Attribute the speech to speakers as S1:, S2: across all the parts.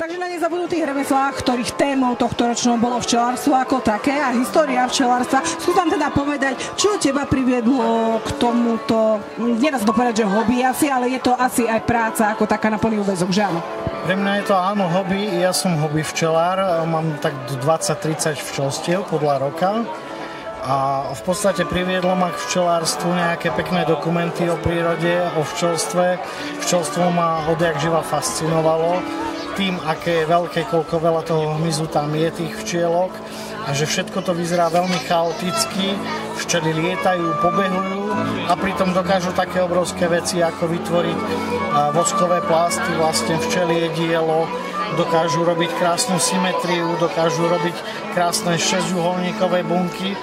S1: Takže na nezabudnutých remeslách, ktorých témou tohto ročného bolo včelárstvo ako také a história včelárstva, skús nám teda povedať, čo teba priviedlo k tomuto, nedá sa to povedať, že hobby asi, ale je to asi aj práca ako taká na plný úväzok, že áno?
S2: Pre mňa je to áno hobby, ja som hobby včelár, mám tak 20-30 včelstiev podľa roka. A v podstate priviedlo ma k včelárstvu nejaké pekné dokumenty o prírode, o včelstve. Včelstvo ma odjak živa fascinovalo tým, aké je veľké, koľko veľa toho hmyzu tam je, tých včielok, a že všetko to vyzerá veľmi chaoticky. Včely lietajú, pobehujú a pritom dokážu také obrovské veci, ako vytvoriť voskové plasty, vlastne včelie dielo, dokážu robiť krásnu symetriu, dokážu robiť krásne šesťuholníkové bunky.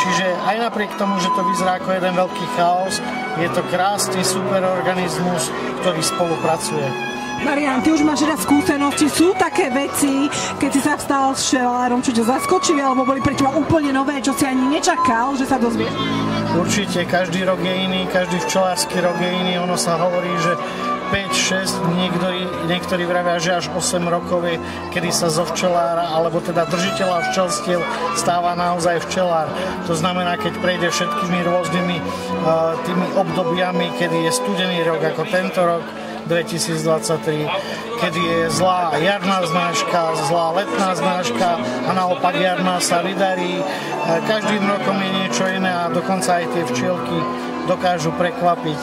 S2: Čiže aj napriek tomu, že to vyzerá ako jeden veľký chaos, je to krásny superorganizmus, ktorý spolupracuje.
S1: Marián, ty už máš raz skúsenosti, sú také veci, keď si sa vstal s včelárom, čo ťa zaskočili, alebo boli pre teba úplne nové, čo si ani nečakal, že sa dozvieš?
S2: Určite, každý rok je iný, každý včelársky rok je iný, ono sa hovorí, že 5, 6, niektorí vravia, že až 8 rokov je, kedy sa zo včelára, alebo teda držiteľa včelstiev stáva naozaj včelár. To znamená, keď prejde všetkými rôznymi tými obdobiami, kedy je studený rok, ako tento rok, 2023, kedy je zlá jarná znáška, zlá letná znáška a naopak jarná sa vydarí. Každým rokom je niečo iné a dokonca aj tie včielky dokážu prekvapiť.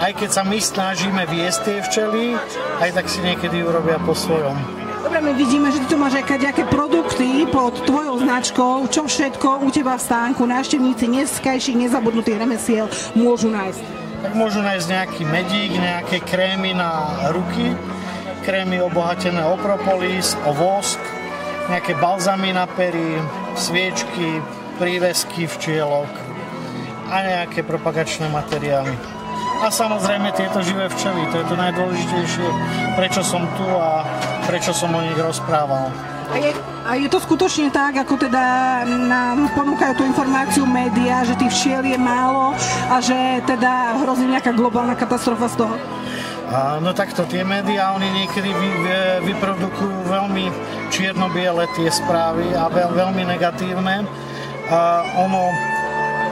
S2: Aj keď sa my snažíme viesť tie včely, aj tak si niekedy urobia po svojom.
S1: Dobre, my vidíme, že ty tu máš aj nejaké produkty pod tvojou značkou. Čo všetko u teba v stánku návštevníci dneskajších nezabudnutých remesiel môžu nájsť?
S2: Tak môžu nájsť nejaký medík, nejaké krémy na ruky, krémy obohatené o propolis, o vosk, nejaké balzamy na pery, sviečky, prívesky včielok a nejaké propagačné materiály. A samozrejme tieto živé včely, to je to najdôležitejšie, prečo som tu a prečo som o nich rozprával.
S1: A je to skutočne tak, ako teda nám ponúkajú tú informáciu médiá, že tých včiel je málo a že teda hrozí nejaká globálna katastrofa z toho?
S2: No takto, tie médiá, oni niekedy vyprodukujú veľmi čierno-biele tie správy a veľmi negatívne.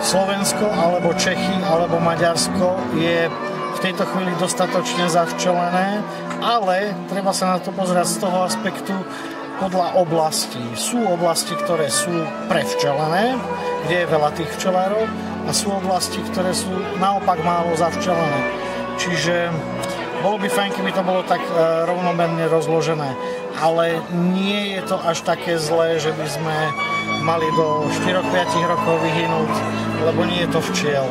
S2: Slovensko, alebo Čechy, alebo Maďarsko je v tejto chvíli dostatočne zavčelené, ale treba sa na to pozerať z toho aspektu podľa oblastí. Sú oblasti, ktoré sú prevčelené, kde je veľa tých včelárov, a sú oblasti, ktoré sú naopak málo zavčelené. Čiže bolo by fajn, keby to bolo tak rovnomerne rozložené. Ale nie je to až také zlé, že by sme mali do 4-5 rokov vyhynúť, lebo nie je to včiel.